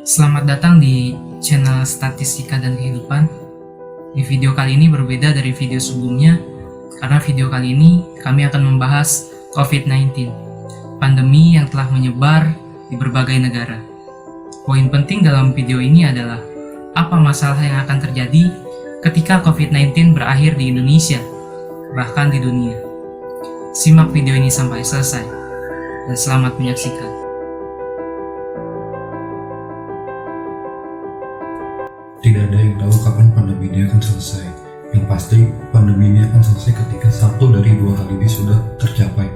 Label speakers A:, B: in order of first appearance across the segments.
A: Selamat datang di channel Statistika dan Kehidupan. Di video kali ini berbeda dari video sebelumnya, karena video kali ini kami akan membahas COVID-19, pandemi yang telah menyebar di berbagai negara. Poin penting dalam video ini adalah apa masalah yang akan terjadi ketika COVID-19 berakhir di Indonesia, bahkan di dunia. Simak video ini sampai selesai, dan selamat menyaksikan.
B: Tidak ada yang tahu kapan pandemi ini akan selesai. Yang pasti, pandemi ini akan selesai ketika satu dari dua hal ini sudah tercapai.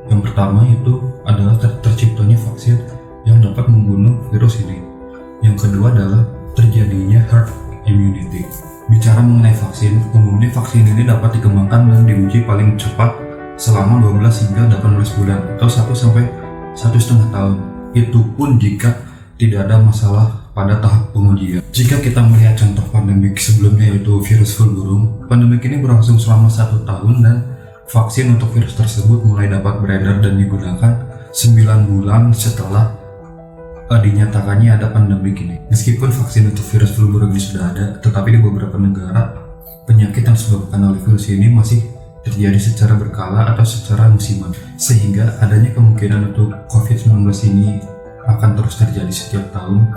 B: Yang pertama itu adalah terciptanya vaksin yang dapat membunuh virus ini. Yang kedua adalah terjadinya herd immunity. Bicara mengenai vaksin, umumnya vaksin ini dapat dikembangkan dan diuji paling cepat selama 12 hingga 18 bulan atau 1 sampai 1,5 tahun. Itu pun jika tidak ada masalah pada tahap pengujian. Jika kita melihat contoh pandemik sebelumnya yaitu virus flu burung, pandemik ini berlangsung selama 1 tahun dan vaksin untuk virus tersebut mulai dapat beredar dan digunakan 9 bulan setelah dinyatakannya ada pandemik ini. Meskipun vaksin untuk virus flu burung ini sudah ada, tetapi di beberapa negara penyakit yang disebabkan oleh virus ini masih terjadi secara berkala atau secara musiman, sehingga adanya kemungkinan untuk COVID-19 ini akan terus terjadi setiap tahun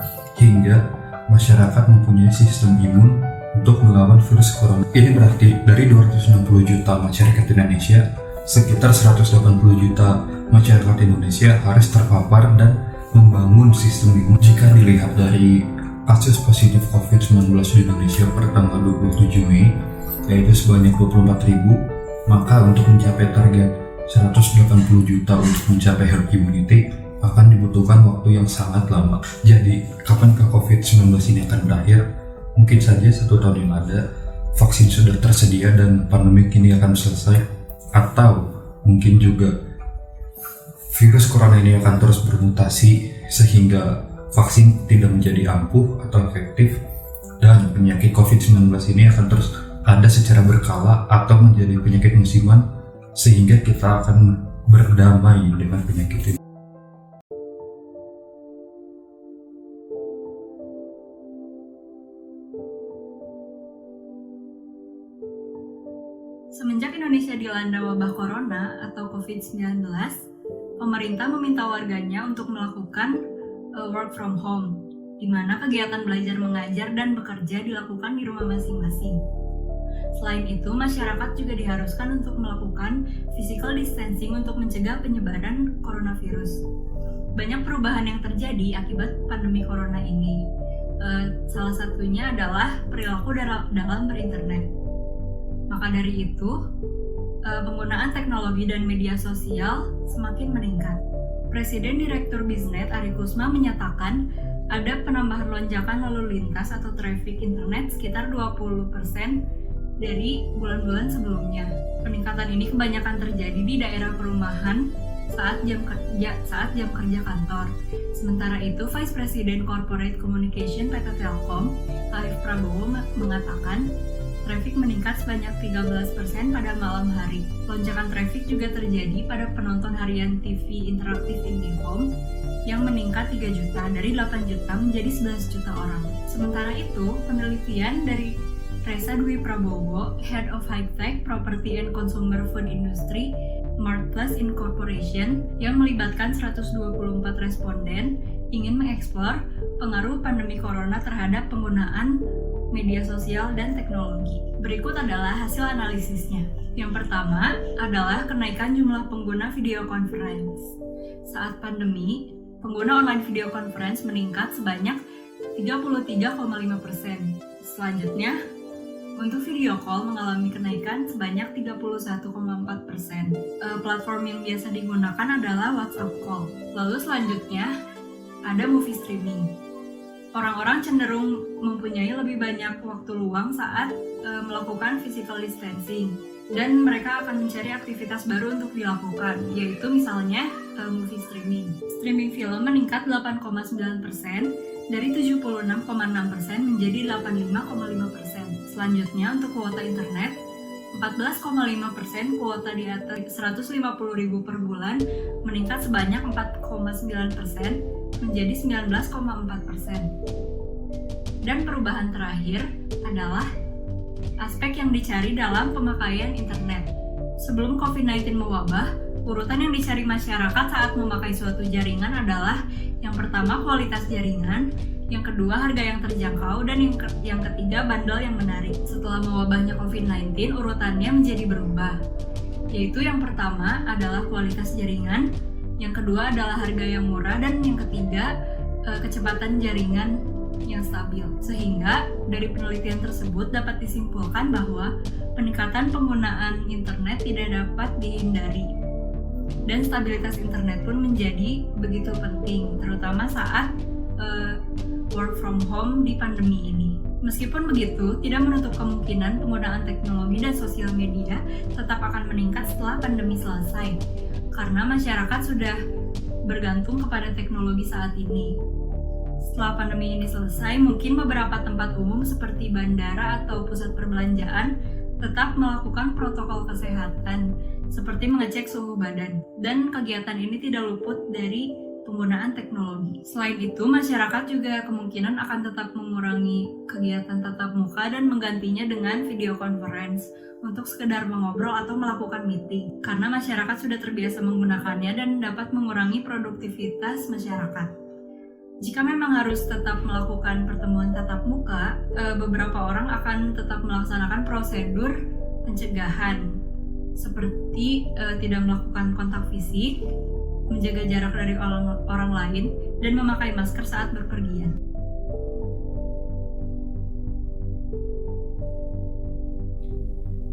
B: hingga masyarakat mempunyai sistem imun untuk melawan virus corona. Ini berarti dari 260 juta masyarakat Indonesia, sekitar 180 juta masyarakat Indonesia harus terpapar dan membangun sistem imun. Jika dilihat dari kasus positif COVID-19 di Indonesia per tanggal 27 Mei, yaitu sebanyak 24.000, maka untuk mencapai target 180 juta untuk mencapai herd immunity akan dibutuhkan waktu yang sangat lama. Jadi, kapankah COVID-19 ini akan berakhir? Mungkin saja 1 tahun yang ada, vaksin sudah tersedia dan pandemi ini akan selesai. Atau mungkin juga virus corona ini akan terus bermutasi sehingga vaksin tidak menjadi ampuh atau efektif, dan penyakit COVID-19 ini akan terus ada secara berkala atau menjadi penyakit musiman sehingga kita akan berdamai dengan penyakit ini.
C: Semenjak Indonesia dilanda wabah corona atau COVID-19, pemerintah meminta warganya untuk melakukan work from home, di mana kegiatan belajar mengajar dan bekerja dilakukan di rumah masing-masing. Selain itu, masyarakat juga diharuskan untuk melakukan physical distancing untuk mencegah penyebaran coronavirus. Banyak perubahan yang terjadi akibat pandemi corona ini. Salah satunya adalah perilaku dalam berinternet. Maka dari itu, penggunaan teknologi dan media sosial semakin meningkat. Presiden Direktur Biznet Ari Kusma menyatakan ada penambahan lonjakan lalu lintas atau traffic internet sekitar 20% dari bulan-bulan sebelumnya. Peningkatan ini kebanyakan terjadi di daerah perumahan saat jam kerja kantor. Sementara itu, Vice President Corporate Communication PT Telkom, Arif Prabowo mengatakan traffic meningkat sebanyak 13% pada malam hari. Lonjakan traffic juga terjadi pada penonton harian TV interaktif IndiHome yang meningkat 3 juta dari 8 juta menjadi 11 juta orang. Sementara itu, penelitian dari Reza Dwi Prabowo, Head of High Tech Property and Consumer Food Industry, Martplus Incorporation, yang melibatkan 124 responden, ingin mengeksplor pengaruh pandemi corona terhadap penggunaan media sosial dan teknologi. Berikut adalah hasil analisisnya. Yang pertama adalah kenaikan jumlah pengguna video conference. Saat pandemi, pengguna online video conference meningkat sebanyak 33,5%. Selanjutnya, untuk video call mengalami kenaikan sebanyak 31,4%. Platform yang biasa digunakan adalah WhatsApp call. Lalu selanjutnya, ada movie streaming. Orang-orang cenderung mempunyai lebih banyak waktu luang saat melakukan physical distancing, dan mereka akan mencari aktivitas baru untuk dilakukan, yaitu misalnya movie streaming. Streaming film meningkat 8,9% dari 76,6% menjadi 85,5%. Selanjutnya, untuk kuota internet 14,5% kuota di atas 150.000 per bulan meningkat sebanyak 4,9% menjadi 19,4%. Dan perubahan terakhir adalah aspek yang dicari dalam pemakaian internet. Sebelum COVID-19 mewabah, urutan yang dicari masyarakat saat memakai suatu jaringan adalah yang pertama kualitas jaringan, yang kedua harga yang terjangkau, dan yang ketiga bundle yang menarik. Setelah mewabahnya COVID-19, urutannya menjadi berubah, yaitu yang pertama adalah kualitas jaringan, yang kedua adalah harga yang murah, dan yang ketiga kecepatan jaringan yang stabil. Sehingga dari penelitian tersebut dapat disimpulkan bahwa peningkatan penggunaan internet tidak dapat dihindari, dan stabilitas internet pun menjadi begitu penting, terutama saat work from home di pandemi ini. Meskipun begitu, tidak menutup kemungkinan penggunaan teknologi dan sosial media tetap akan meningkat setelah pandemi selesai, karena masyarakat sudah bergantung kepada teknologi saat ini. Setelah pandemi ini selesai, mungkin beberapa tempat umum seperti bandara atau pusat perbelanjaan tetap melakukan protokol kesehatan, seperti mengecek suhu badan, dan kegiatan ini tidak luput dari penggunaan teknologi. Selain itu, masyarakat juga kemungkinan akan tetap mengurangi kegiatan tatap muka dan menggantinya dengan video conference untuk sekedar mengobrol atau melakukan meeting, karena masyarakat sudah terbiasa menggunakannya dan dapat mengurangi produktivitas masyarakat. Jika memang harus tetap melakukan pertemuan tatap muka, beberapa orang akan tetap melaksanakan prosedur pencegahan seperti tidak melakukan kontak fisik, menjaga jarak dari orang lain, dan memakai masker saat berpergian.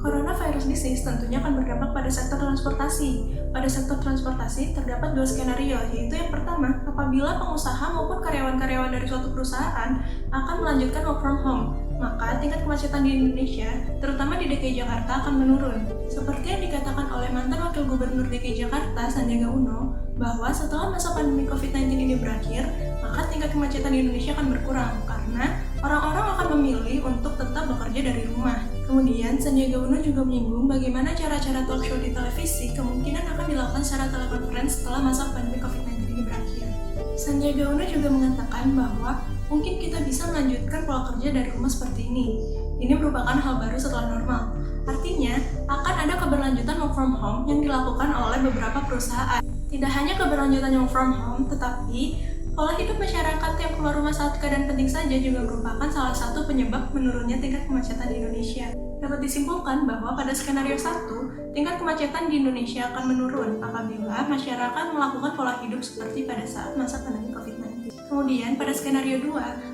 D: Coronavirus disease tentunya akan berdampak pada sektor transportasi. Pada sektor transportasi terdapat dua skenario, yaitu yang pertama, apabila pengusaha maupun karyawan-karyawan dari suatu perusahaan akan melanjutkan work from home, maka tingkat kemacetan di Indonesia, terutama di DKI Jakarta, akan menurun. Seperti yang dikatakan oleh mantan Wakil Gubernur DKI Jakarta, Sandiaga Uno, bahwa setelah masa pandemi COVID-19 ini berakhir, maka tingkat kemacetan di Indonesia akan berkurang, karena orang-orang akan memilih untuk tetap bekerja dari rumah. Kemudian, Sandiaga Uno juga menyinggung bagaimana cara-cara talk show di televisi kemungkinan akan dilakukan secara telekonferensi setelah masa pandemi COVID-19 ini berakhir. Sandiaga Uno juga mengatakan bahwa mungkin kita bisa melanjutkan pola kerja dari rumah seperti ini. Ini merupakan hal baru setelah normal. Artinya, akan ada keberlanjutan work from home yang dilakukan oleh beberapa perusahaan. Tidak hanya keberlanjutan work from home, tetapi pola hidup masyarakat yang keluar rumah saat keadaan penting saja juga merupakan salah satu penyebab menurunnya tingkat kemacetan di Indonesia. Dapat disimpulkan bahwa pada skenario 1, tingkat kemacetan di Indonesia akan menurun apabila masyarakat melakukan pola hidup seperti pada saat masa pandemi COVID-19. Kemudian pada skenario 2,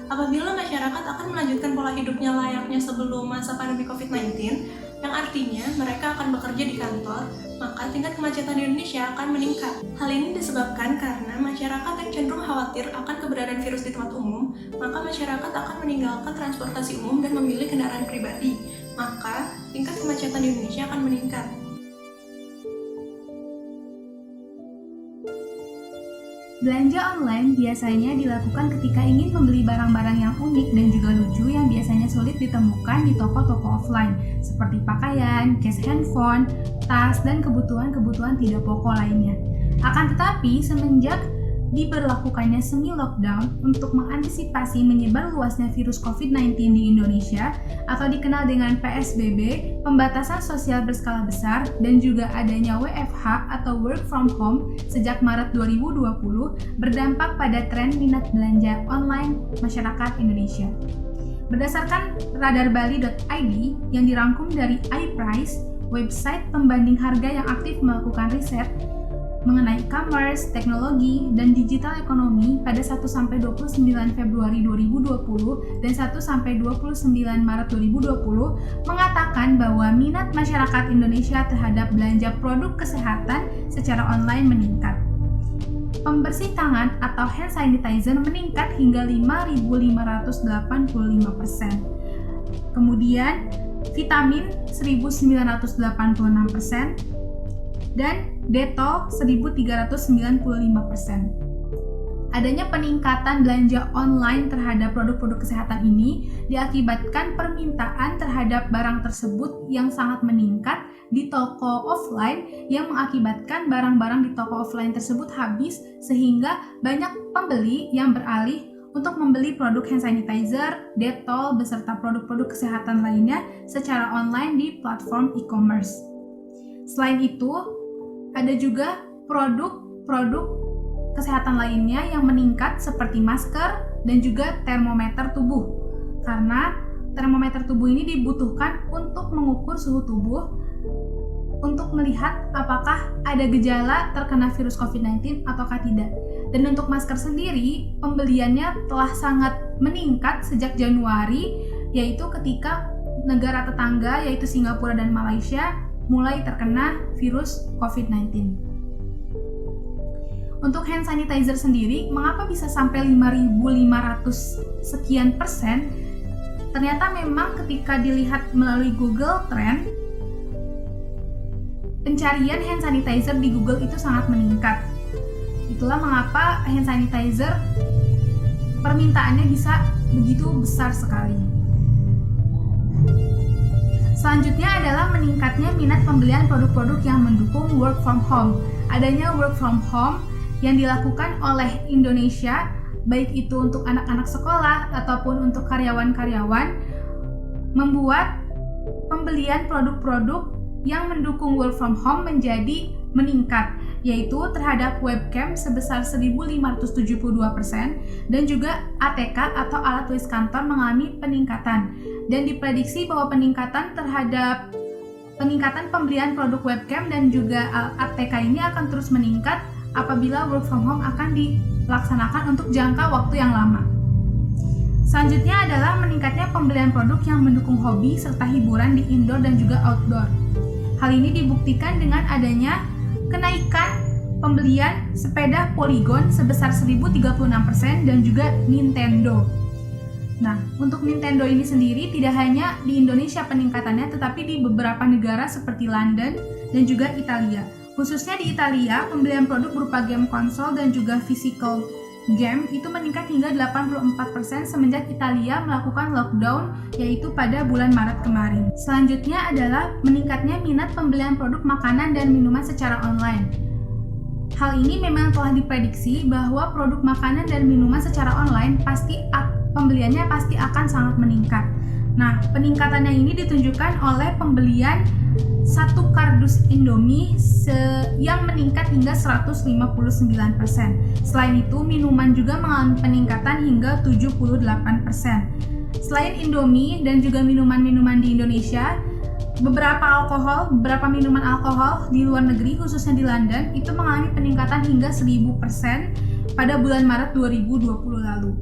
D: apabila masyarakat akan melanjutkan pola hidupnya layaknya sebelum masa pandemi COVID-19, yang artinya mereka akan bekerja di kantor, maka tingkat kemacetan di Indonesia akan meningkat. Hal ini disebabkan karena masyarakat yang cenderung khawatir akan keberadaan virus di tempat umum, maka masyarakat akan meninggalkan transportasi umum dan memilih kendaraan pribadi. Maka tingkat kemacetan di Indonesia akan meningkat.
E: Belanja online biasanya dilakukan ketika ingin membeli barang-barang yang unik dan juga lucu yang biasanya sulit ditemukan di toko-toko offline, seperti pakaian, case handphone, tas, dan kebutuhan-kebutuhan tidak pokok lainnya. Akan tetapi, semenjak diberlakukannya semi-lockdown untuk mengantisipasi menyebar luasnya virus COVID-19 di Indonesia atau dikenal dengan PSBB, pembatasan sosial berskala besar, dan juga adanya WFH atau work from home sejak Maret 2020 berdampak pada tren minat belanja online masyarakat Indonesia. Berdasarkan radarbali.id yang dirangkum dari iPrice, website pembanding harga yang aktif melakukan riset mengenai e-commerce, teknologi, dan digital ekonomi pada 1-29 Februari 2020 dan 1-29 Maret 2020 mengatakan bahwa minat masyarakat Indonesia terhadap belanja produk kesehatan secara online meningkat. Pembersih tangan atau hand sanitizer meningkat hingga 5.585%. Kemudian, vitamin 1.986%, dan Detol 1.395%. Adanya peningkatan belanja online terhadap produk-produk kesehatan ini diakibatkan permintaan terhadap barang tersebut yang sangat meningkat di toko offline yang mengakibatkan barang-barang di toko offline tersebut habis sehingga banyak pembeli yang beralih untuk membeli produk hand sanitizer, Dettol, beserta produk-produk kesehatan lainnya secara online di platform e-commerce. Selain itu, ada juga produk-produk kesehatan lainnya yang meningkat seperti masker dan juga termometer tubuh. Karena termometer tubuh ini dibutuhkan untuk mengukur suhu tubuh untuk melihat apakah ada gejala terkena virus COVID-19 ataukah tidak. Dan untuk masker sendiri, pembeliannya telah sangat meningkat sejak Januari, yaitu ketika negara tetangga yaitu Singapura dan Malaysia mulai terkena virus COVID-19. Untuk hand sanitizer sendiri, mengapa bisa sampai 5.500 sekian persen? Ternyata memang ketika dilihat melalui Google Trend, pencarian hand sanitizer di Google itu sangat meningkat. Itulah mengapa hand sanitizer permintaannya bisa begitu besar sekali. Selanjutnya adalah meningkatnya minat pembelian produk-produk yang mendukung work from home. Adanya work from home yang dilakukan oleh Indonesia, baik itu untuk anak-anak sekolah ataupun untuk karyawan-karyawan, membuat pembelian produk-produk yang mendukung work from home menjadi meningkat, yaitu terhadap webcam sebesar 1.572% dan juga ATK atau alat tulis kantor mengalami peningkatan. Dan diprediksi bahwa peningkatan pembelian produk webcam dan juga ATK ini akan terus meningkat apabila work from home akan dilaksanakan untuk jangka waktu yang lama. Selanjutnya adalah meningkatnya pembelian produk yang mendukung hobi serta hiburan di indoor dan juga outdoor. Hal ini dibuktikan dengan adanya kenaikan pembelian sepeda Polygon sebesar 1.036% dan juga Nintendo. Nah, untuk Nintendo ini sendiri tidak hanya di Indonesia peningkatannya, tetapi di beberapa negara seperti London dan juga Italia. Khususnya di Italia, pembelian produk berupa game konsol dan juga physical game itu meningkat hingga 84% semenjak Italia melakukan lockdown, yaitu pada bulan Maret kemarin. Selanjutnya adalah meningkatnya minat pembelian produk makanan dan minuman secara online. Hal ini memang telah diprediksi bahwa produk makanan dan minuman secara online pembeliannya pasti akan sangat meningkat. Nah, peningkatannya ini ditunjukkan oleh pembelian satu kardus Indomie yang meningkat hingga 159%. Selain itu, minuman juga mengalami peningkatan hingga 78%. Selain Indomie dan juga minuman-minuman di Indonesia, beberapa minuman alkohol di luar negeri, khususnya di London, itu mengalami peningkatan hingga 1000% pada bulan Maret 2020 lalu.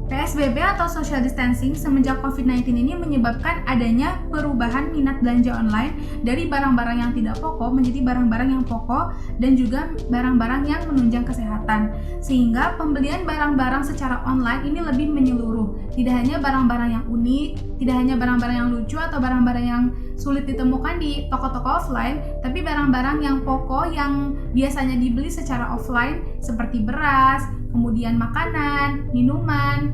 E: PSBB atau social distancing semenjak COVID-19 ini menyebabkan adanya perubahan minat belanja online dari barang-barang yang tidak pokok menjadi barang-barang yang pokok dan juga barang-barang yang menunjang kesehatan. Sehingga pembelian barang-barang secara online ini lebih menyeluruh. Tidak hanya barang-barang yang unik, tidak hanya barang-barang yang lucu atau barang-barang yang sulit ditemukan di toko-toko offline, tapi barang-barang yang pokok yang biasanya dibeli secara offline seperti beras, kemudian makanan, minuman,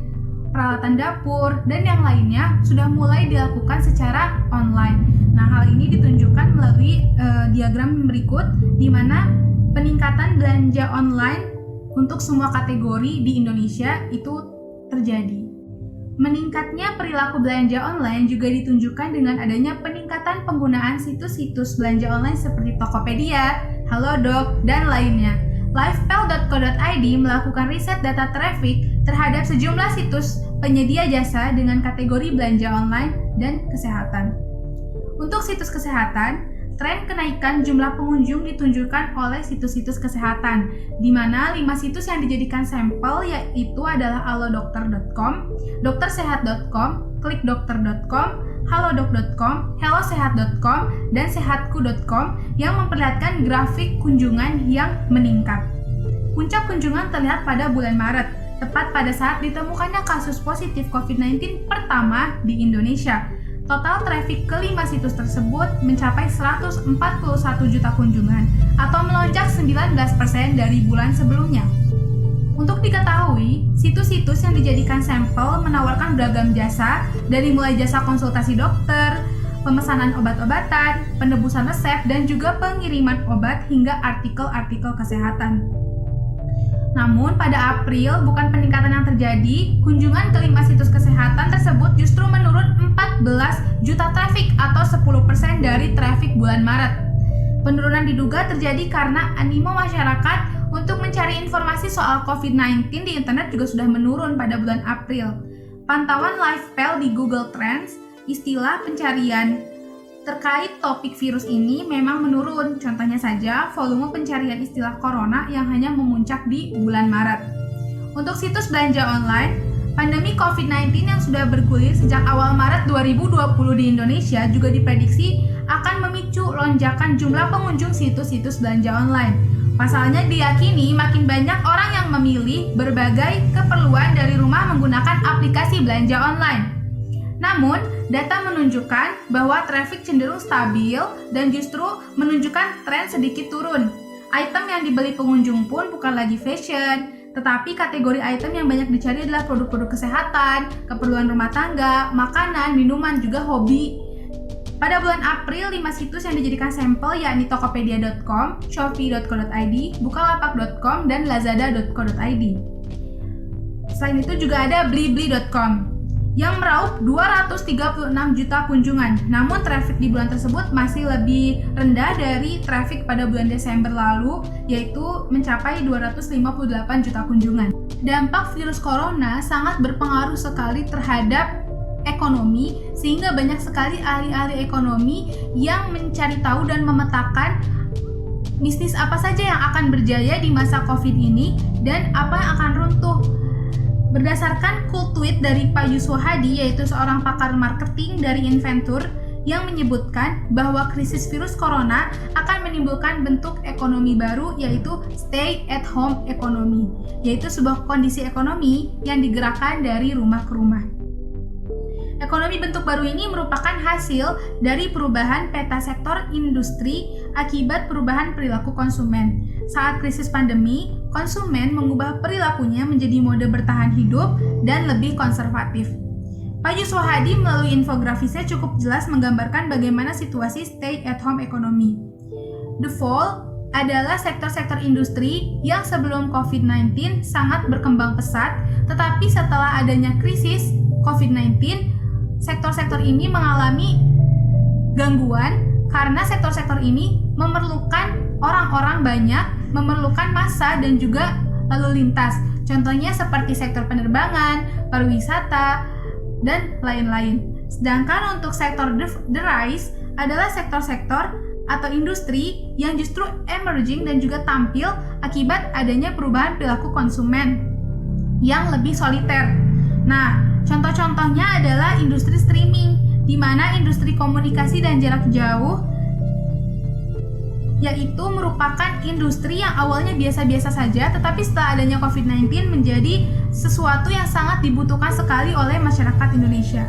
E: peralatan dapur, dan yang lainnya sudah mulai dilakukan secara online. Nah, hal ini ditunjukkan melalui diagram berikut, di mana peningkatan belanja online untuk semua kategori di Indonesia itu terjadi. Meningkatnya perilaku belanja online juga ditunjukkan dengan adanya peningkatan penggunaan situs-situs belanja online seperti Tokopedia, Halodoc, dan lainnya. Livepel.co.id melakukan riset data traffic terhadap sejumlah situs penyedia jasa dengan kategori belanja online dan kesehatan. Untuk situs kesehatan, tren kenaikan jumlah pengunjung ditunjukkan oleh situs-situs kesehatan, di mana 5 situs yang dijadikan sampel yaitu adalah alodokter.com, doktersehat.com, klikdokter.com, halodoc.com, hellosehat.com, dan sehatku.com yang memperlihatkan grafik kunjungan yang meningkat. Puncak kunjungan terlihat pada bulan Maret, tepat pada saat ditemukannya kasus positif COVID-19 pertama di Indonesia. Total traffic ke-5 situs tersebut mencapai 141 juta kunjungan atau melonjak 19% dari bulan sebelumnya. Untuk diketahui, situs-situs yang dijadikan sampel menawarkan beragam jasa, dari mulai jasa konsultasi dokter, pemesanan obat-obatan, penebusan resep, dan juga pengiriman obat hingga artikel-artikel kesehatan. Namun, pada April, bukan peningkatan yang terjadi, kunjungan ke 5 situs kesehatan tersebut justru menurun 14 juta traffic atau 10% dari traffic bulan Maret. Penurunan diduga terjadi karena animo masyarakat untuk mencari informasi soal COVID-19 di internet juga sudah menurun pada bulan April. Pantauan LivePel di Google Trends, istilah pencarian terkait topik virus ini memang menurun. Contohnya saja, volume pencarian istilah corona yang hanya memuncak di bulan Maret. Untuk situs belanja online, pandemi COVID-19 yang sudah bergulir sejak awal Maret 2020 di Indonesia juga diprediksi akan memicu lonjakan jumlah pengunjung situs-situs belanja online. Pasalnya diyakini makin banyak orang yang memilih berbagai keperluan dari rumah menggunakan aplikasi belanja online. Namun, data menunjukkan bahwa traffic cenderung stabil dan justru menunjukkan tren sedikit turun. Item yang dibeli pengunjung pun bukan lagi fashion, tetapi kategori item yang banyak dicari adalah produk-produk kesehatan, keperluan rumah tangga, makanan, minuman, juga hobi. Pada bulan April, 5 situs yang dijadikan sampel yakni tokopedia.com, shopee.co.id, bukalapak.com, dan lazada.co.id. Selain itu juga ada blibli.com yang meraup 236 juta kunjungan. Namun traffic di bulan tersebut masih lebih rendah dari traffic pada bulan Desember lalu, yaitu mencapai 258 juta kunjungan. Dampak virus corona sangat berpengaruh sekali terhadap ekonomi, sehingga banyak sekali ahli-ahli ekonomi yang mencari tahu dan memetakan bisnis apa saja yang akan berjaya di masa COVID ini dan apa yang akan runtuh. Berdasarkan cool tweet dari Pak Yuswo Hadi, yaitu seorang pakar marketing dari Inventur, yang menyebutkan bahwa krisis virus corona akan menimbulkan bentuk ekonomi baru, yaitu stay at home economy, yaitu sebuah kondisi ekonomi yang digerakkan dari rumah ke rumah. Ekonomi bentuk baru ini merupakan hasil dari perubahan peta sektor industri akibat perubahan perilaku konsumen. Saat krisis pandemi, konsumen mengubah perilakunya menjadi mode bertahan hidup dan lebih konservatif. Pak Yuswo Hadi melalui infografisnya cukup jelas menggambarkan bagaimana situasi stay at home economy. The Fall adalah sektor-sektor industri yang sebelum COVID-19 sangat berkembang pesat, tetapi setelah adanya krisis COVID-19, sektor-sektor ini mengalami gangguan karena sektor-sektor ini memerlukan orang-orang banyak, memerlukan massa dan juga lalu lintas. Contohnya seperti sektor penerbangan, pariwisata, dan lain-lain. Sedangkan untuk sektor the rise adalah sektor-sektor atau industri yang justru emerging dan juga tampil akibat adanya perubahan perilaku konsumen yang lebih soliter. Nah, contoh-contohnya adalah industri streaming, di mana industri komunikasi dan jarak jauh yaitu merupakan industri yang awalnya biasa-biasa saja, tetapi setelah adanya COVID-19 menjadi sesuatu yang sangat dibutuhkan sekali oleh masyarakat Indonesia.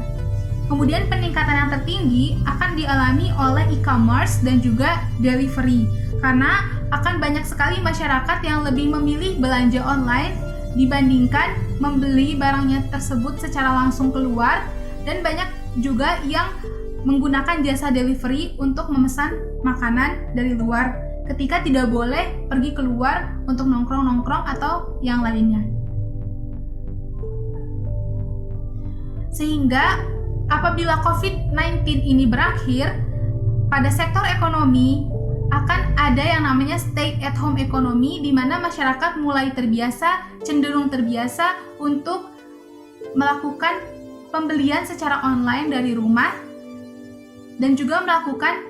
E: Kemudian peningkatan yang tertinggi akan dialami oleh e-commerce dan juga delivery, karena akan banyak sekali masyarakat yang lebih memilih belanja online dibandingkan membeli barangnya tersebut secara langsung keluar, dan banyak juga yang menggunakan jasa delivery untuk memesan makanan dari luar ketika tidak boleh pergi keluar untuk nongkrong-nongkrong atau yang lainnya. Sehingga apabila COVID-19 ini berakhir, pada sektor ekonomi akan ada yang namanya stay at home economy, di mana masyarakat mulai terbiasa, cenderung terbiasa untuk melakukan pembelian secara online dari rumah dan juga melakukan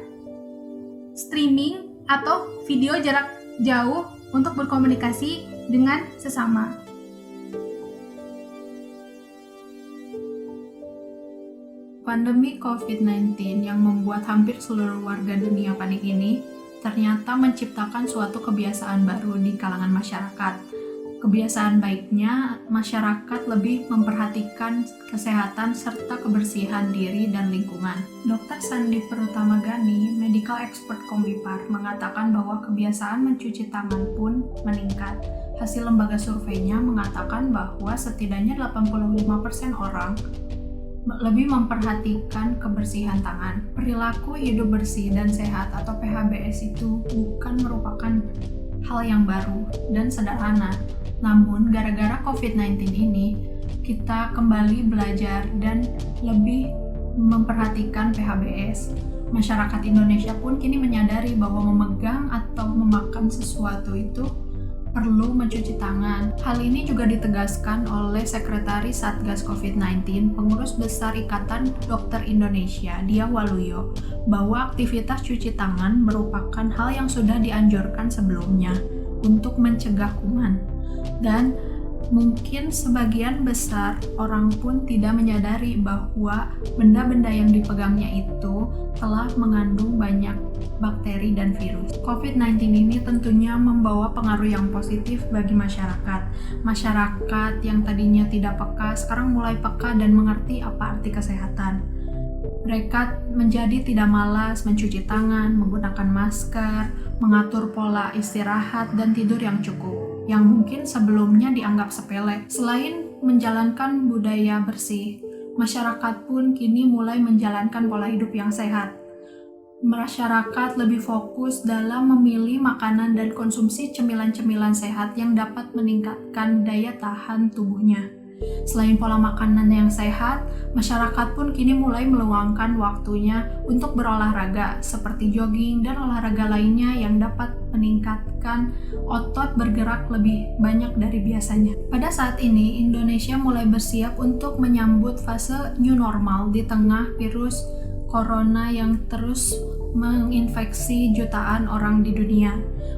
E: streaming atau video jarak jauh untuk berkomunikasi dengan sesama.
F: Pandemi COVID-19 yang membuat hampir seluruh warga dunia panik ini ternyata menciptakan suatu kebiasaan baru di kalangan masyarakat. Kebiasaan baiknya, masyarakat lebih memperhatikan kesehatan serta kebersihan diri dan lingkungan. Dr. Sandi Prutamagani, medical expert Kombipar, mengatakan bahwa kebiasaan mencuci tangan pun meningkat. Hasil lembaga surveinya mengatakan bahwa setidaknya 85% orang lebih memperhatikan kebersihan tangan. Perilaku hidup bersih dan sehat atau PHBS itu bukan merupakan hal yang baru dan sederhana. Namun, gara-gara COVID-19 ini, kita kembali belajar dan lebih memperhatikan PHBS. Masyarakat Indonesia pun kini menyadari bahwa memegang atau memakan sesuatu itu perlu mencuci tangan. Hal ini juga ditegaskan oleh Sekretaris Satgas COVID-19, Pengurus Besar Ikatan Dokter Indonesia, Dia Waluyo, bahwa aktivitas cuci tangan merupakan hal yang sudah dianjurkan sebelumnya untuk mencegah kuman. Dan mungkin sebagian besar orang pun tidak menyadari bahwa benda-benda yang dipegangnya itu telah mengandung banyak bakteri dan virus. COVID-19 ini tentunya membawa pengaruh yang positif bagi masyarakat. Masyarakat yang tadinya tidak peka, sekarang mulai peka dan mengerti apa arti kesehatan. Mereka menjadi tidak malas mencuci tangan, menggunakan masker, mengatur pola istirahat dan tidur yang cukup, yang mungkin sebelumnya dianggap sepele. Selain menjalankan budaya bersih, masyarakat pun kini mulai menjalankan pola hidup yang sehat. Masyarakat lebih fokus dalam memilih makanan dan konsumsi cemilan-cemilan sehat yang dapat meningkatkan daya tahan tubuhnya. Selain pola makanan yang sehat, masyarakat pun kini mulai meluangkan waktunya untuk berolahraga seperti jogging dan olahraga lainnya yang dapat meningkatkan otot bergerak lebih banyak dari biasanya. Pada saat ini, Indonesia mulai bersiap untuk menyambut fase new normal di tengah virus corona yang terus menginfeksi jutaan orang di dunia.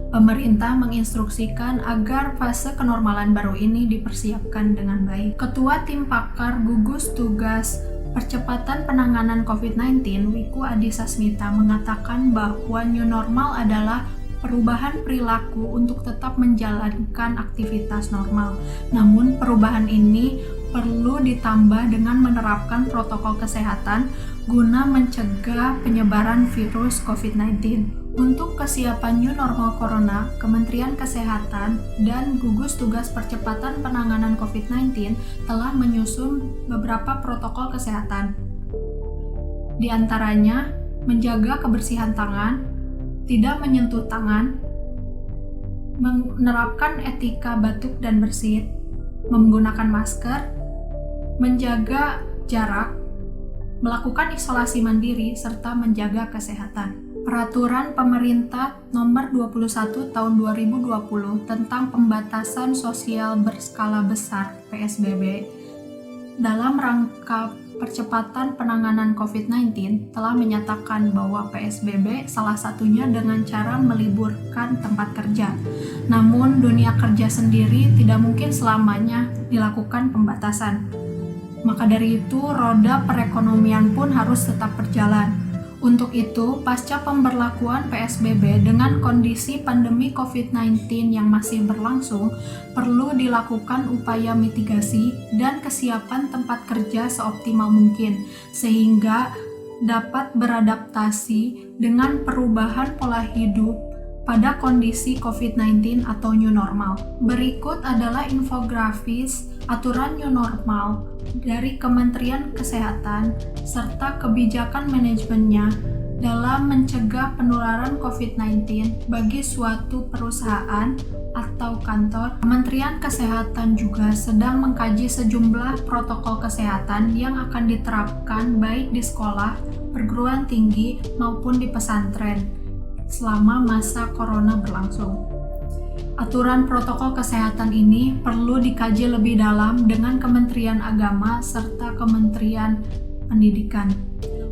F: Pemerintah menginstruksikan agar fase kenormalan baru ini dipersiapkan dengan baik. Ketua Tim Pakar Gugus Tugas Percepatan Penanganan COVID-19, Wiku Adhisa Smita, mengatakan bahwa new normal adalah perubahan perilaku untuk tetap menjalankan aktivitas normal. Namun, perubahan ini perlu ditambah dengan menerapkan protokol kesehatan guna mencegah penyebaran virus COVID-19. Untuk kesiapan new normal corona, Kementerian Kesehatan dan Gugus Tugas Percepatan Penanganan COVID-19 telah menyusun beberapa protokol kesehatan. Di antaranya, menjaga kebersihan tangan, tidak menyentuh tangan, menerapkan etika batuk dan bersin, menggunakan masker, menjaga jarak, melakukan isolasi mandiri, serta menjaga kesehatan. Peraturan Pemerintah Nomor 21 Tahun 2020 tentang Pembatasan Sosial Berskala Besar (PSBB) dalam rangka percepatan penanganan COVID-19 telah menyatakan bahwa PSBB salah satunya dengan cara meliburkan tempat kerja. Namun, dunia kerja sendiri tidak mungkin selamanya dilakukan pembatasan. Maka dari itu, roda perekonomian pun harus tetap berjalan. Untuk itu, pasca pemberlakuan PSBB dengan kondisi pandemi COVID-19 yang masih berlangsung, perlu dilakukan upaya mitigasi dan kesiapan tempat kerja seoptimal mungkin, sehingga dapat beradaptasi dengan perubahan pola hidup pada kondisi COVID-19 atau new normal. Berikut adalah infografis aturan new normal dari Kementerian Kesehatan serta kebijakan manajemennya dalam mencegah penularan COVID-19 bagi suatu perusahaan atau kantor. Kementerian Kesehatan juga sedang mengkaji sejumlah protokol kesehatan yang akan diterapkan baik di sekolah, perguruan tinggi, maupun di pesantren selama masa corona berlangsung. Aturan protokol kesehatan ini perlu dikaji lebih dalam dengan Kementerian Agama serta Kementerian Pendidikan.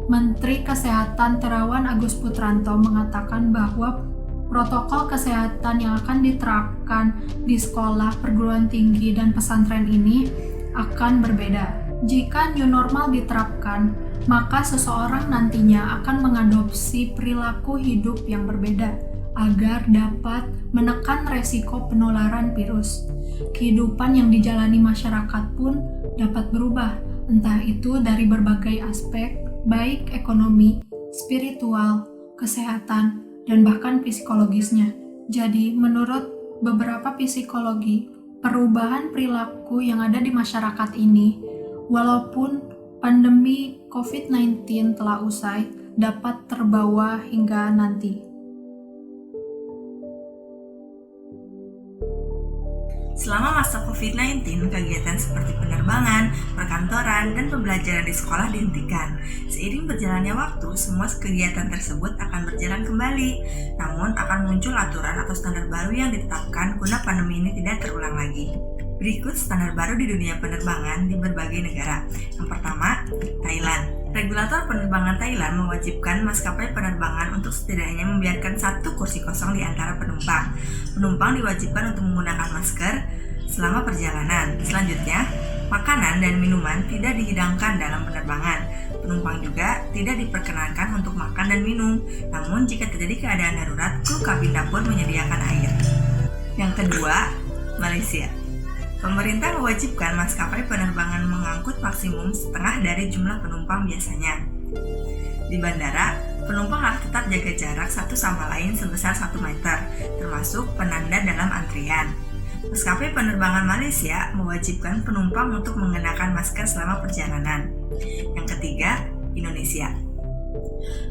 F: Menteri Kesehatan Terawan Agus Putranto mengatakan bahwa protokol kesehatan yang akan diterapkan di sekolah, perguruan tinggi, dan pesantren ini akan berbeda. Jika new normal diterapkan, maka seseorang nantinya akan mengadopsi perilaku hidup yang berbeda agar dapat menekan resiko penularan virus. kehidupan yang dijalani masyarakat pun dapat berubah, entah itu dari berbagai aspek, baik ekonomi, spiritual, kesehatan, dan bahkan psikologisnya. Jadi, menurut beberapa psikologi, perubahan perilaku yang ada di masyarakat ini, walaupun pandemi COVID-19 telah usai, dapat terbawa hingga nanti.
G: Selama masa COVID-19, kegiatan seperti penerbangan, perkantoran, dan pembelajaran di sekolah dihentikan. Seiring berjalannya waktu, semua kegiatan tersebut akan berjalan kembali. Namun, akan muncul aturan atau standar baru yang ditetapkan guna pandemi ini tidak terulang lagi. Berikut standar baru di dunia penerbangan di berbagai negara. Yang pertama, Thailand. Regulator penerbangan Thailand mewajibkan maskapai penerbangan untuk setidaknya membiarkan satu kursi kosong di antara penumpang. Penumpang diwajibkan untuk menggunakan masker selama perjalanan. Selanjutnya, makanan dan minuman tidak dihidangkan dalam penerbangan. Penumpang juga tidak diperkenankan untuk makan dan minum. Namun, jika terjadi keadaan darurat, kru kabin dapur menyediakan air. Yang kedua, Malaysia. Pemerintah mewajibkan maskapai penerbangan mengangkut maksimum setengah dari jumlah penumpang biasanya. Di bandara, penumpang harus tetap jaga jarak satu sama lain sebesar 1 meter, termasuk penanda dalam antrian. Maskapai penerbangan Malaysia mewajibkan penumpang untuk mengenakan masker selama perjalanan. Yang ketiga, Indonesia.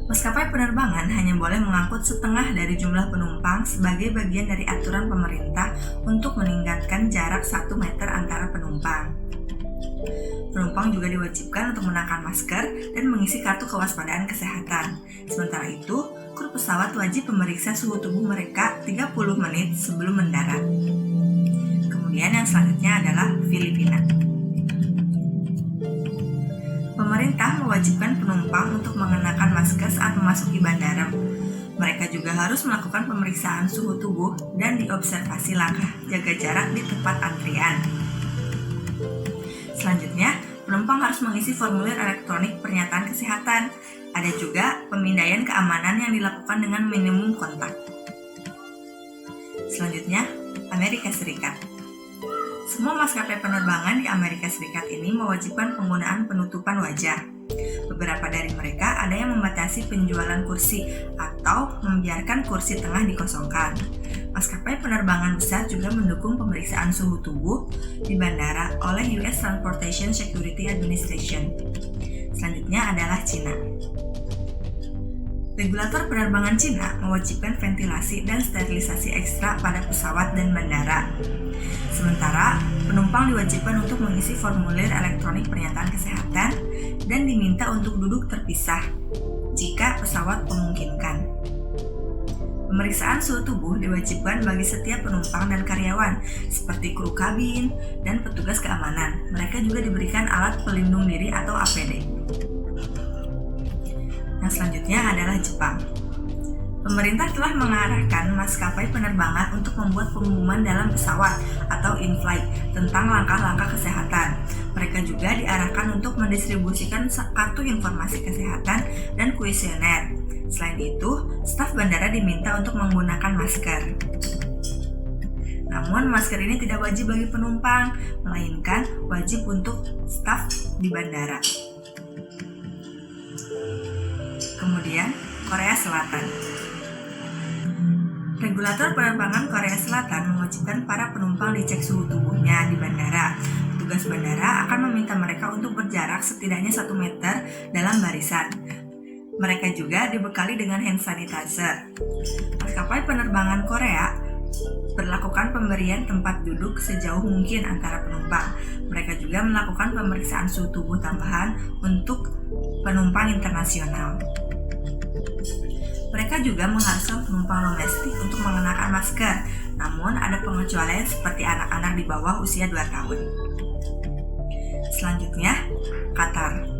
G: Maskapai penerbangan hanya boleh mengangkut setengah dari jumlah penumpang sebagai bagian dari aturan pemerintah untuk meningkatkan jarak 1 meter antara penumpang. Penumpang juga diwajibkan untuk mengenakan masker dan mengisi kartu kewaspadaan kesehatan. Sementara itu, kru pesawat wajib memeriksa suhu tubuh mereka 30 menit sebelum mendarat. Kemudian yang selanjutnya adalah Filipina. Pemerintah mewajibkan penumpang untuk mengenakan masker saat memasuki bandara. Mereka juga harus melakukan pemeriksaan suhu tubuh dan diobservasi langkah jaga jarak di tempat antrian. Selanjutnya, penumpang harus mengisi formulir elektronik pernyataan kesehatan. Ada juga pemindaian keamanan yang dilakukan dengan minimum kontak. Selanjutnya, Amerika Serikat. Semua maskapai penerbangan di Amerika Serikat ini mewajibkan penggunaan penutupan wajah. Beberapa dari mereka ada yang membatasi penjualan kursi atau membiarkan kursi tengah dikosongkan. Maskapai penerbangan besar juga mendukung pemeriksaan suhu tubuh di bandara oleh US Transportation Security Administration. Selanjutnya adalah Cina. Regulator penerbangan Cina mewajibkan ventilasi dan sterilisasi ekstra pada pesawat dan bandara. Sementara, penumpang diwajibkan untuk mengisi formulir elektronik pernyataan kesehatan dan diminta untuk duduk terpisah jika pesawat memungkinkan. Pemeriksaan suhu tubuh diwajibkan bagi setiap penumpang dan karyawan, seperti kru kabin dan petugas keamanan. Mereka juga diberikan alat pelindung diri atau APD. Yang selanjutnya adalah Jepang. Pemerintah telah mengarahkan maskapai penerbangan untuk membuat pengumuman dalam pesawat atau in-flight tentang langkah-langkah kesehatan. Mereka juga diarahkan untuk mendistribusikan kartu informasi kesehatan dan kuesioner. Selain itu, staf bandara diminta untuk menggunakan masker. Namun, masker ini tidak wajib bagi penumpang, melainkan wajib untuk staf di bandara. Kemudian, Korea Selatan. Regulator penerbangan Korea Selatan mewajibkan para penumpang dicek suhu tubuhnya di bandara. Petugas bandara akan meminta mereka untuk berjarak setidaknya 1 meter dalam barisan. Mereka juga dibekali dengan hand sanitizer. Maskapai penerbangan Korea berlakukan pemberian tempat duduk sejauh mungkin antara penumpang. Mereka juga melakukan pemeriksaan suhu tubuh tambahan untuk penumpang internasional. Mereka juga mengharuskan penumpang domestik untuk mengenakan masker, namun ada pengecualian seperti anak-anak di bawah usia 2 tahun. Selanjutnya, Qatar.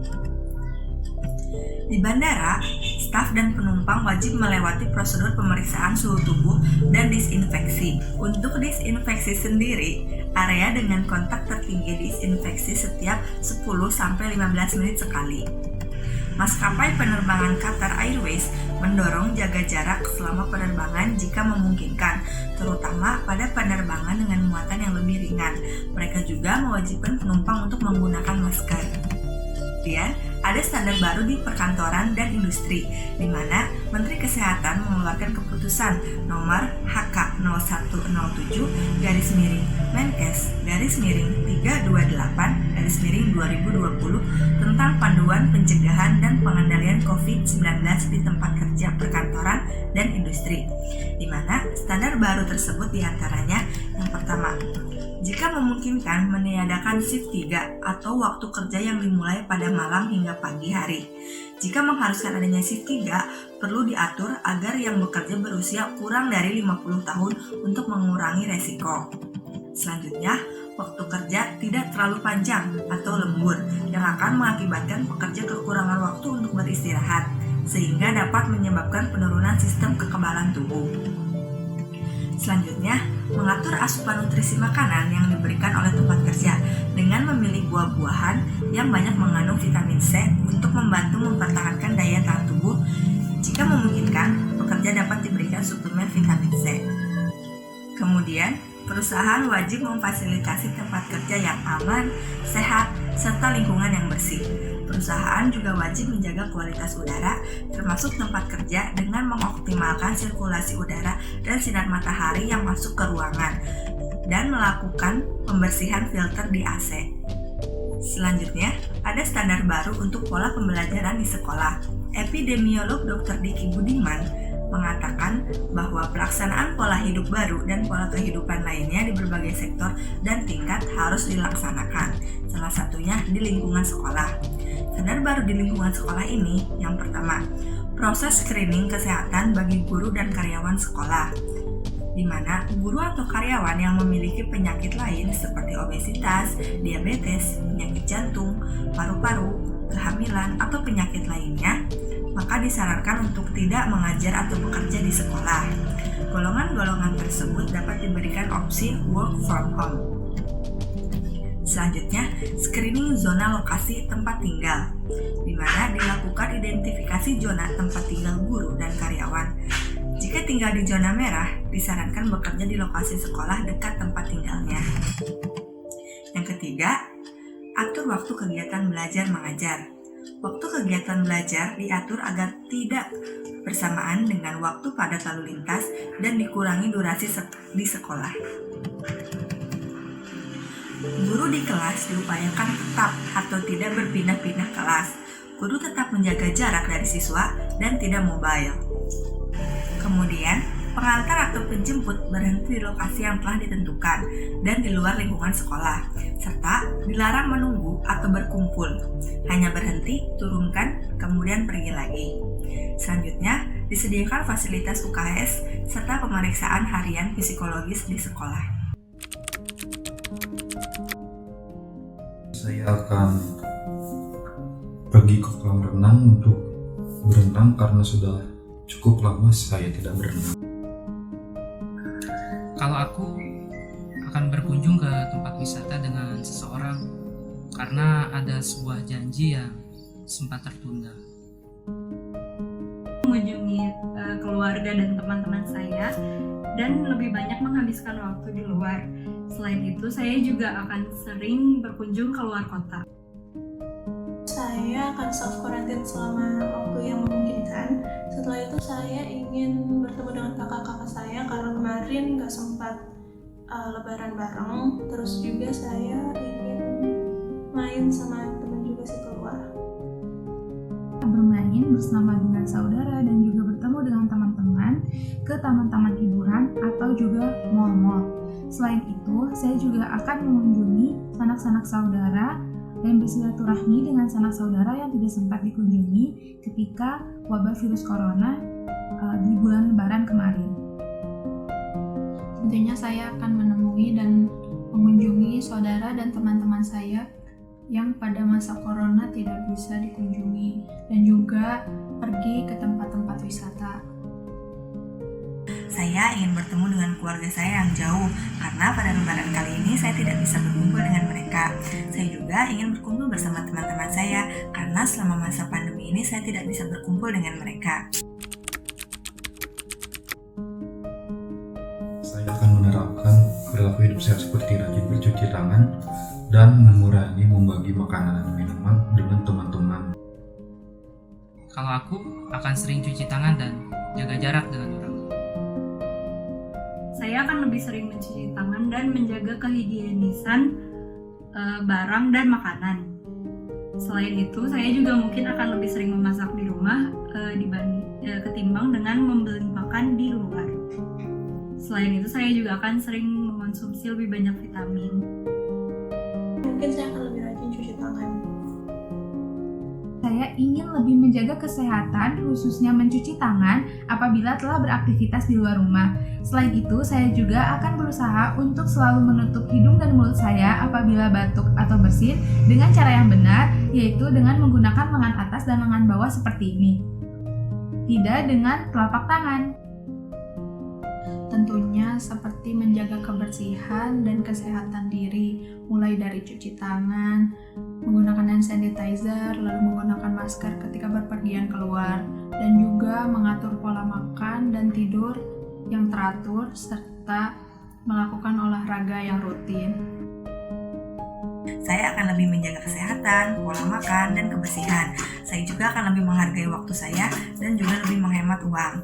G: Di bandara, staf dan penumpang wajib melewati prosedur pemeriksaan suhu tubuh dan disinfeksi. Untuk disinfeksi sendiri, area dengan kontak tertinggi disinfeksi setiap 10-15 menit sekali. Maskapai penerbangan Qatar Airways mendorong jaga jarak selama penerbangan jika memungkinkan, terutama pada penerbangan dengan muatan yang lebih ringan. Mereka juga mewajibkan penumpang untuk menggunakan masker. Kemudian, ada standar baru di perkantoran dan industri, di mana Menteri Kesehatan mengeluarkan keputusan nomor HK0107-Menkes-328-2020 tentang panduan pencegahan dan pengendalian COVID-19 di tempat kerja perkantoran dan industri, di mana standar baru tersebut diantaranya yang pertama, jika memungkinkan meniadakan shift 3 atau waktu kerja yang dimulai pada malam hingga pagi hari. Jika mengharuskan adanya shift 3, perlu diatur agar yang bekerja berusia kurang dari 50 tahun untuk mengurangi resiko. Selanjutnya, waktu kerja tidak terlalu panjang atau lembur yang akan mengakibatkan pekerja kekurangan waktu untuk beristirahat, sehingga dapat menyebabkan penurunan sistem kekebalan tubuh. Selanjutnya, mengatur asupan nutrisi makanan yang diberikan oleh tempat kerja dengan memilih buah-buahan yang banyak mengandung vitamin C untuk membantu mempertahankan daya tahan tubuh. Jika memungkinkan, pekerja dapat diberikan suplemen vitamin C. Kemudian, perusahaan wajib memfasilitasi tempat kerja yang aman, sehat, serta lingkungan yang bersih. Perusahaan juga wajib menjaga kualitas udara, termasuk tempat kerja dengan mengoptimalkan sirkulasi udara dan sinar matahari yang masuk ke ruangan, dan melakukan pembersihan filter di AC. Selanjutnya, ada standar baru untuk pola pembelajaran di sekolah. Epidemiolog Dr. Diki Budiman mengatakan bahwa pelaksanaan pola hidup baru dan pola kehidupan lainnya di berbagai sektor dan tingkat harus dilaksanakan, salah satunya di lingkungan sekolah. Standar baru di lingkungan sekolah ini, yang pertama, proses screening kesehatan bagi guru dan karyawan sekolah, di mana guru atau karyawan yang memiliki penyakit lain seperti obesitas, diabetes, penyakit jantung, paru-paru, kehamilan, atau penyakit lainnya, maka disarankan untuk tidak mengajar atau bekerja di sekolah. Golongan-golongan tersebut dapat diberikan opsi work from home. Selanjutnya, screening zona lokasi tempat tinggal, di mana dilakukan identifikasi zona tempat tinggal guru dan karyawan. Jika tinggal di zona merah, disarankan bekerja di lokasi sekolah dekat tempat tinggalnya. Yang ketiga, atur waktu kegiatan belajar mengajar. Waktu kegiatan belajar diatur agar tidak bersamaan dengan waktu padat lalu lintas dan dikurangi durasi di sekolah. Guru di kelas diupayakan tetap atau tidak berpindah-pindah kelas. Guru tetap menjaga jarak dari siswa dan tidak mobile. Kemudian, pengantar atau penjemput berhenti di lokasi yang telah ditentukan dan di luar lingkungan sekolah, serta dilarang menunggu atau berkumpul. Hanya berhenti, turunkan, kemudian pergi lagi. Selanjutnya, disediakan fasilitas UKS serta pemeriksaan harian psikologis di sekolah.
B: Saya akan pergi ke kolam renang untuk berenang karena sudah cukup lama saya tidak berenang.
A: Kalau aku akan berkunjung ke tempat wisata dengan seseorang karena ada sebuah janji yang sempat tertunda.
C: Mengunjungi keluarga dan teman-teman saya dan lebih banyak menghabiskan waktu di luar. Selain itu, saya juga akan sering berkunjung ke luar kota.
D: Saya akan self quarantine selama waktu yang memungkinkan. Setelah itu saya ingin bertemu dengan kakak-kakak saya karena kemarin nggak sempat lebaran bareng. Terus juga saya ingin main sama teman juga sih keluar.
E: Bermain bersama dengan saudara dan juga bertemu dengan teman-teman ke taman-taman hiburan atau juga mal-mal. Selain itu, saya juga akan mengunjungi sanak-sanak saudara dan bersilaturahmi dengan sanak saudara yang tidak sempat dikunjungi ketika wabah virus corona di bulan Lebaran kemarin.
F: Tentunya saya akan menemui dan mengunjungi saudara dan teman-teman saya yang pada masa corona tidak bisa dikunjungi, dan juga pergi ke tempat-tempat wisata.
G: Saya ingin bertemu dengan keluarga saya yang jauh, karena pada lebaran kali ini saya tidak bisa berkumpul dengan mereka. Saya juga ingin berkumpul bersama teman-teman saya karena selama masa pandemi ini saya tidak bisa berkumpul dengan mereka.
B: Saya akan menerapkan perilaku hidup sehat seperti rajin bercuci tangan dan mengurangi membagi makanan dan minuman dengan teman-teman.
A: Kalau aku akan sering cuci tangan dan jaga jarak dengan orang.
C: Saya akan lebih sering mencuci tangan dan menjaga kehigienisan barang dan makanan. Selain itu, saya juga mungkin akan lebih sering memasak di rumah ketimbang dengan membeli makan di luar. Selain itu, saya juga akan sering mengonsumsi lebih banyak vitamin.
D: Mungkin saya akan lebih rajin cuci tangan.
E: Saya ingin lebih menjaga kesehatan, khususnya mencuci tangan apabila telah beraktivitas di luar rumah. Selain itu, saya juga akan berusaha untuk selalu menutup hidung dan mulut saya apabila batuk atau bersin dengan cara yang benar, yaitu dengan menggunakan lengan atas dan lengan bawah seperti ini. Tidak dengan telapak tangan.
F: Tentunya seperti menjaga kebersihan dan kesehatan diri, mulai dari cuci tangan, menggunakan hand sanitizer, lalu menggunakan masker ketika berpergian keluar, dan juga mengatur pola makan dan tidur yang teratur, serta melakukan olahraga yang rutin.
G: Saya akan lebih menjaga kesehatan, pola makan, dan kebersihan. Saya juga akan lebih menghargai waktu saya dan juga lebih menghemat uang.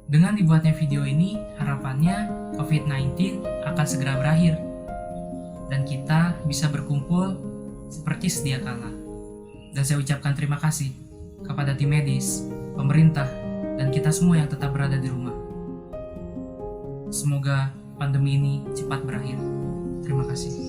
A: Dengan dibuatnya video ini, harapannya COVID-19 akan segera berakhir dan kita bisa berkumpul seperti sedia kala. Dan saya ucapkan terima kasih kepada tim medis, pemerintah, dan kita semua yang tetap berada di rumah. Semoga pandemi ini cepat berakhir. Terima kasih.